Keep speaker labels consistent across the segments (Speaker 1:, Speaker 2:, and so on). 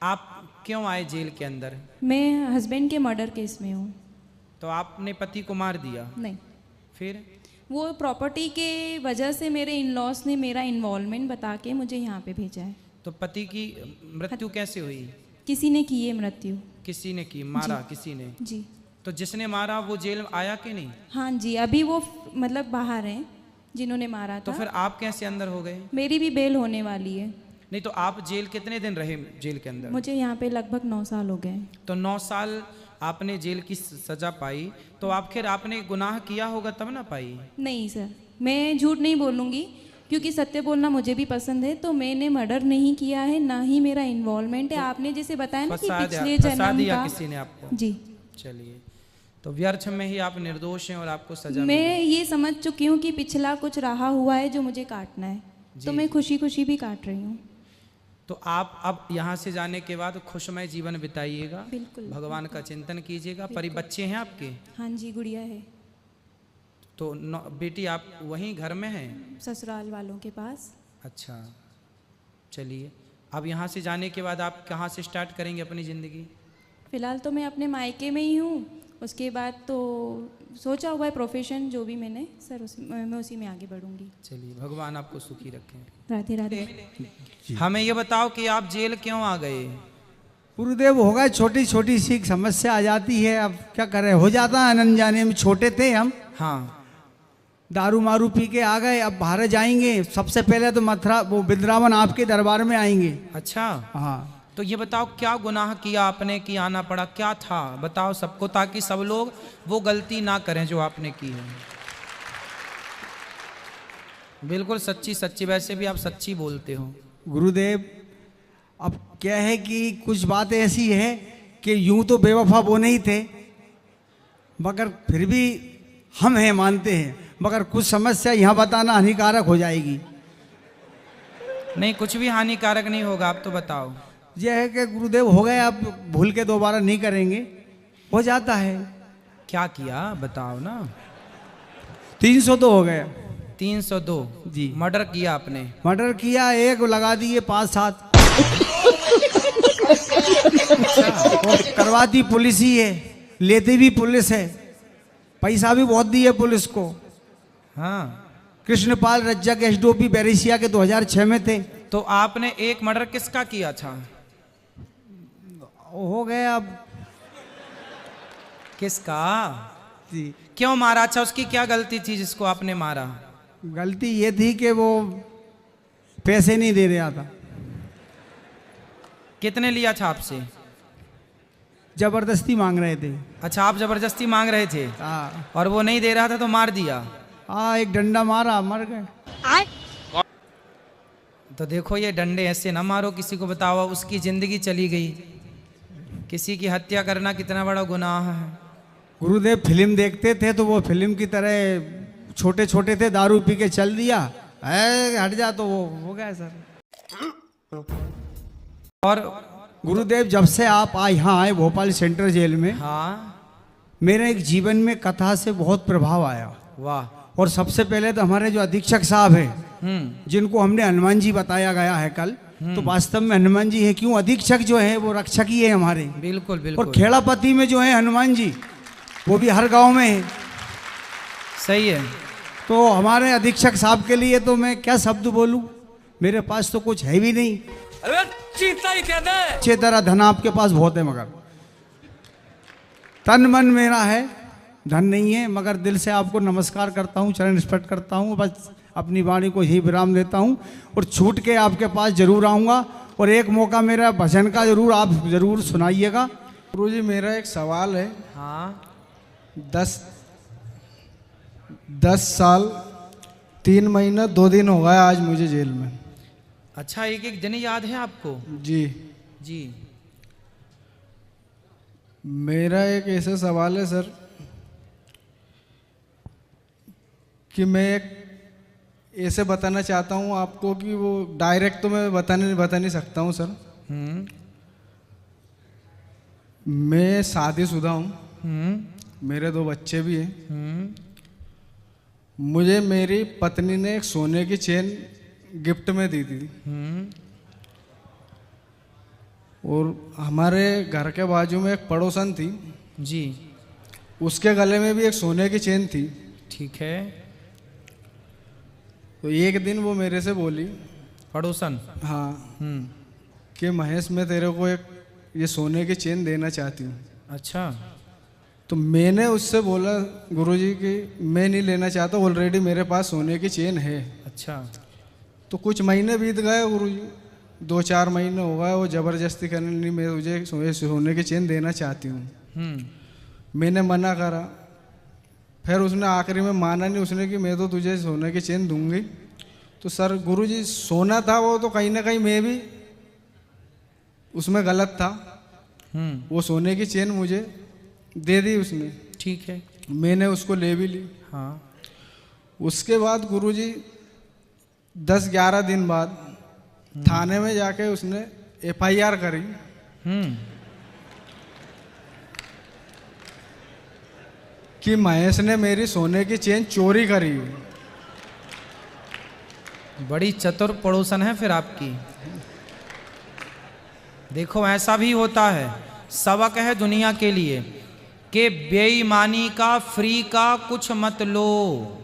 Speaker 1: आप क्यों आए जेल के अंदर?
Speaker 2: मैं हस्बैंड के मर्डर केस में हूँ।
Speaker 1: तो आपने पति को मार दिया?
Speaker 2: नहीं,
Speaker 1: फिर?
Speaker 2: वो प्रॉपर्टी के वजह से मेरे इन लॉस ने मेरा इन्वॉल्वमेंट बता के मुझे यहाँ पे भेजा है।
Speaker 1: तो पति की मृत्यु कैसे हुई?
Speaker 2: किसी ने की है मृत्यु।
Speaker 1: किसी ने की? मारा किसी ने?
Speaker 2: जी।
Speaker 1: तो जिसने मारा वो जेल आया कि नहीं?
Speaker 2: हाँ जी, अभी वो मतलब बाहर हैं जिन्होंने मारा
Speaker 1: तो
Speaker 2: था।
Speaker 1: फिर आप कैसे अंदर हो गए?
Speaker 2: मेरी भी बेल होने वाली है।
Speaker 1: नहीं तो आप जेल कितने दिन रहे जेल के अंदर?
Speaker 2: मुझे यहाँ पे लगभग 9 साल हो गए।
Speaker 1: तो 9 साल आपने जेल की सजा पाई, तो आखिर आपने गुनाह किया होगा तब ना पाई?
Speaker 2: नहीं सर, मैं झूठ नहीं बोलूँगी क्योंकि सत्य बोलना मुझे भी पसंद है। तो मैंने मर्डर नहीं किया है, ना ही मेरा इन्वॉल्वमेंट है। आपने जैसे बताया ना कि पिछले जन्म का।
Speaker 1: किसी ने आपको?
Speaker 2: जी।
Speaker 1: चलिए, तो व्यर्थ में ही आप निर्दोष हैं और आपको सजा
Speaker 2: मैं ये समझ चुकी हूँ कि पिछला कुछ रहा हुआ है जो मुझे काटना है, तो मैं खुशी खुशी भी काट रही हूँ।
Speaker 1: तो आप अब यहाँ से जाने के बाद खुशमय जीवन बिताइएगा,
Speaker 2: बिल्कुल।
Speaker 1: भगवान का चिंतन कीजिएगा। बच्चे हैं आपके?
Speaker 2: हाँ जी, गुड़िया है।
Speaker 1: तो बेटी आप वहीं घर में हैं?
Speaker 2: ससुराल वालों के पास।
Speaker 1: अच्छा, चलिए, अब यहाँ से जाने के बाद आप कहाँ से स्टार्ट करेंगे अपनी ज़िंदगी?
Speaker 2: फिलहाल तो मैं अपने मायके में ही हूँ। उसके बाद तो सोचा हुआ है प्रोफेशन जो भी मैंने सर मैं उसी में आगे बढ़ूंगी।
Speaker 1: चलिए, भगवान आपको सुखी रखें।
Speaker 2: राधे राधे।
Speaker 1: हमें ये बताओ कि आप जेल क्यों आ गए?
Speaker 3: गुरुदेव, होगा छोटी छोटी सी समस्या आ जाती है, अब क्या करें, हो जाता है अनजाने में। छोटे थे हम।
Speaker 1: हाँ।
Speaker 3: दारू मारू पी के आ गए, अब बाहर जाएंगे। सबसे पहले तो मथुरा वो वृंदावन आपके दरबार में आएंगे।
Speaker 1: अच्छा।
Speaker 3: हाँ।
Speaker 1: तो ये बताओ क्या गुनाह किया आपने कि आना पड़ा? क्या था बताओ सबको, ताकि सब लोग वो गलती ना करें जो आपने की है। बिल्कुल सच्ची सच्ची, वैसे भी आप सच्ची बोलते हो।
Speaker 3: गुरुदेव, अब क्या है कि कुछ बात ऐसी है कि यूं तो बेवफा वो नहीं थे, मगर फिर भी हम हैं, मानते हैं, मगर कुछ समस्या यहाँ बताना हानिकारक हो जाएगी।
Speaker 1: नहीं, कुछ भी हानिकारक नहीं होगा, आप तो बताओ।
Speaker 3: यह है कि गुरुदेव हो गए, अब भूल के दोबारा नहीं करेंगे, हो जाता है।
Speaker 1: क्या किया बताओ ना।
Speaker 3: 300 तो हो गया।
Speaker 1: 302?
Speaker 3: जी।
Speaker 1: मर्डर किया आपने?
Speaker 3: मर्डर किया, एक लगा दिए 5-7। करवाती पुलिस ही है, लेती भी पुलिस है, पैसा भी बहुत दिए पुलिस को।
Speaker 1: हाँ।
Speaker 3: कृष्णपाल रज्जक एसडीओपी बैरिसिया के 2006 में थे।
Speaker 1: तो आपने एक मर्डर किसका किया था?
Speaker 3: हो गया अब।
Speaker 1: किसका?
Speaker 3: जी।
Speaker 1: क्यों मारा? अच्छा, उसकी क्या गलती थी जिसको आपने मारा?
Speaker 3: गलती ये थी कि वो पैसे नहीं दे रहा था।
Speaker 1: कितने लिया था आपसे?
Speaker 3: जबरदस्ती मांग रहे थे।
Speaker 1: अच्छा, आप जबरदस्ती मांग रहे थे?
Speaker 3: हाँ।
Speaker 1: और वो नहीं दे रहा था तो मार दिया?
Speaker 3: हाँ, एक डंडा मारा, मर गए।
Speaker 1: तो देखो, ये डंडे ऐसे ना मारो किसी को, बताओ उसकी जिंदगी चली गई। किसी की हत्या करना कितना बड़ा गुनाह है।
Speaker 3: गुरुदेव फिल्म देखते थे तो वो फिल्म की तरह छोटे छोटे थे, दारू पी के चल दिया, हट जा, तो वो हो गया सर।
Speaker 1: और
Speaker 3: गुरुदेव, जब से आप यहाँ आए भोपाल सेंट्रल जेल में,
Speaker 1: हाँ,
Speaker 3: मेरे एक जीवन में कथा से बहुत प्रभाव आया।
Speaker 1: वाह।
Speaker 3: और सबसे पहले तो हमारे जो अधीक्षक साहब हैं, जिनको हमने हनुमान जी बताया गया है कल, तो वास्तव में हनुमान जी है। क्यों? अधीक्षक जो है वो रक्षक ही है हमारे।
Speaker 1: बिल्कुल बिल्कुल।
Speaker 3: और खेड़ापति में जो है हनुमान जी, वो भी हर गांव में है।
Speaker 1: सही है।
Speaker 3: तो हमारे अधीक्षक साहब के लिए तो मैं क्या शब्द बोलूं, मेरे पास तो कुछ है भी नहीं।
Speaker 4: अरे चीता ही कह दे।
Speaker 3: अच्छे तरह धन आपके पास बहुत है, मगर तन मन मेरा है, धन नहीं है। मगर दिल से आपको नमस्कार करता हूँ, चरण स्पर्श करता हूँ। बस अपनी वाणी को यही विराम देता हूँ और छूट के आपके पास जरूर आऊँगा। और एक मौका मेरा भजन का जरूर आप जरूर सुनाइएगा।
Speaker 5: गुरुजी, मेरा एक सवाल है।
Speaker 1: हाँ।
Speaker 5: 10 साल 3 महीना 2 दिन हो गया आज मुझे जेल में।
Speaker 1: अच्छा, एक एक दिन याद है आपको?
Speaker 5: जी
Speaker 1: जी।
Speaker 5: मेरा एक ऐसा सवाल है सर कि मैं एक ऐसे बताना चाहता हूँ आपको कि वो डायरेक्ट तो मैं बता नहीं सकता हूँ सर। मैं शादीशुदा हूँ, मेरे 2 बच्चे भी हैं। मुझे मेरी पत्नी ने एक सोने की चेन गिफ्ट में दी थी। और हमारे घर के बाजू में एक पड़ोसन थी,
Speaker 1: जी
Speaker 5: उसके गले में भी एक सोने की चेन थी।
Speaker 1: ठीक है।
Speaker 5: तो एक दिन वो मेरे से बोली,
Speaker 1: पड़ोसन।
Speaker 5: हाँ,
Speaker 1: हम्म।
Speaker 5: कि महेश मैं तेरे को एक ये सोने की चेन देना चाहती हूँ।
Speaker 1: अच्छा।
Speaker 5: तो मैंने उससे बोला गुरुजी कि मैं नहीं लेना चाहता, ऑलरेडी मेरे पास सोने की चेन है।
Speaker 1: अच्छा।
Speaker 5: तो कुछ महीने बीत गए गुरुजी, 2-4 महीने हो गए, वो ज़बरदस्ती करने नहीं, मैं तुझे सोने की चेन देना चाहती हूँ। मैंने मना करा, फिर उसने आखिरी में माना नहीं, उसने कि मैं तो तुझे सोने की चेन दूंगी। तो सर गुरुजी सोना था वो, तो कहीं ना कहीं मैं भी उसमें गलत था। वो सोने की चेन मुझे दे दी उसने।
Speaker 1: ठीक है।
Speaker 5: मैंने उसको ले भी ली।
Speaker 1: हाँ।
Speaker 5: उसके बाद गुरुजी 10-11 दिन बाद थाने में जाके उसने FIR करी कि महेश ने मेरी सोने की चेन चोरी करी।
Speaker 1: बड़ी चतुर पड़ोसन है फिर आपकी। देखो ऐसा भी होता है, सबक है दुनिया के लिए कि बेईमानी का, फ्री का कुछ मत लो।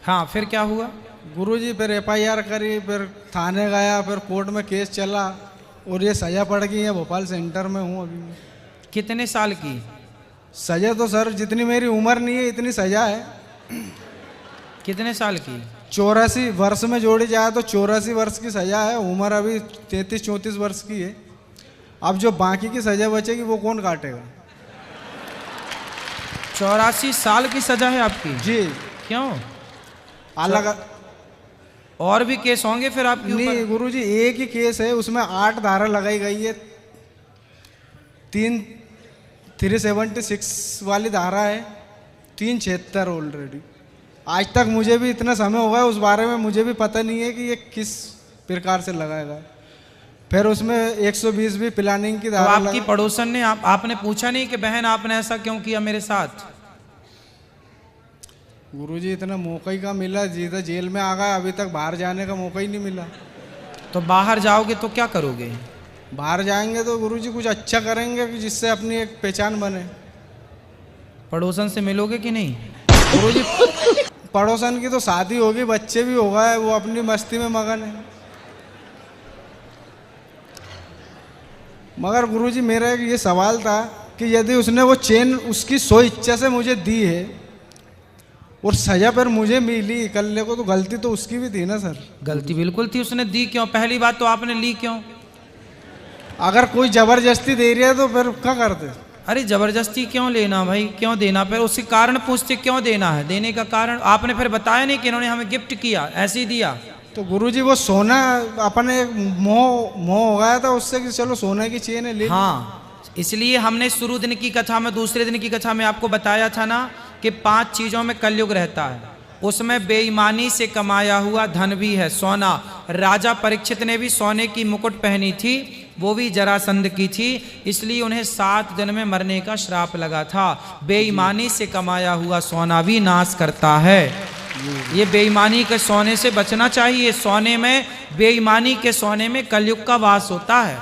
Speaker 1: हाँ, फिर क्या हुआ?
Speaker 5: गुरुजी फिर FIR करी, फिर थाने गया, फिर कोर्ट में केस चला और ये सजा पड़ गई है। भोपाल सेंटर में हूँ अभी।
Speaker 1: कितने साल की
Speaker 5: सजा? तो सर जितनी मेरी उम्र नहीं है इतनी सजा है।
Speaker 1: कितने साल की?
Speaker 5: 84 वर्ष में जोड़ी जाए तो 84 वर्ष की सजा है। उम्र अभी 33-34 वर्ष की है। अब जो बाकी की सजा बचेगी वो कौन काटेगा?
Speaker 1: 84 साल की सजा है आपकी?
Speaker 5: जी।
Speaker 1: क्यों?
Speaker 5: अलग
Speaker 1: और भी केस होंगे फिर आपके ऊपर?
Speaker 5: नहीं गुरुजी, एक ही केस है, उसमें 8 धारा लगाई गई है। 376 वाली धारा है, 376 ऑलरेडी। आज तक मुझे भी इतना समय हो गया, उस बारे में मुझे भी पता नहीं है कि ये किस प्रकार से लगाएगा। फिर उसमें 120 भी प्लानिंग की धारा।
Speaker 1: तो आपकी पड़ोसन ने आपने पूछा नहीं कि बहन आपने ऐसा क्यों किया मेरे साथ?
Speaker 5: गुरुजी इतना मौका ही का मिला, जीता जेल में आ गया, अभी तक बाहर जाने का मौका ही नहीं मिला।
Speaker 1: तो बाहर जाओगे तो क्या करोगे?
Speaker 5: बाहर जाएंगे तो गुरुजी कुछ अच्छा करेंगे कि जिससे अपनी एक पहचान बने।
Speaker 1: पड़ोसन से मिलोगे कि नहीं?
Speaker 5: गुरुजी पड़ोसन की तो शादी होगी, बच्चे भी हो गए, वो अपनी मस्ती में मगन है। मगर गुरुजी मेरा एक ये सवाल था कि यदि उसने वो चेन उसकी सो इच्छा से मुझे दी है और सजा पर मुझे मिली इकल्ले को, तो गलती तो उसकी भी थी ना सर?
Speaker 1: गलती बिल्कुल थी। उसने दी क्यों? पहली बात तो आपने ली क्यों?
Speaker 5: अगर कोई जबरदस्ती दे रही है तो फिर क्या करते?
Speaker 1: अरे जबरदस्ती क्यों लेना भाई, क्यों देना? फिर उसके कारण पूछते क्यों देना है, देने का कारण आपने फिर बताया नहीं कि इन्होंने हमें गिफ्ट किया, ऐसे ही दिया।
Speaker 5: तो गुरुजी वो सोना अपने मोह हो गया था उससे कि चलो सोने की चेन है ले।
Speaker 1: हाँ, इसलिए हमने शुरू दिन की कथा में, दूसरे दिन की कथा में आपको बताया था ना कि 5 चीजों में कलयुग रहता है। उसमें बेईमानी से कमाया हुआ धन भी है, सोना। राजा परीक्षित ने भी सोने की मुकुट पहनी थी, वो भी जरासंध की थी, इसलिए उन्हें 7 दिन में मरने का श्राप लगा था। बेईमानी से कमाया हुआ सोना भी नाश करता है। ये बेईमानी के सोने से बचना चाहिए। सोने में, बेईमानी के सोने में कलयुग का वास होता है।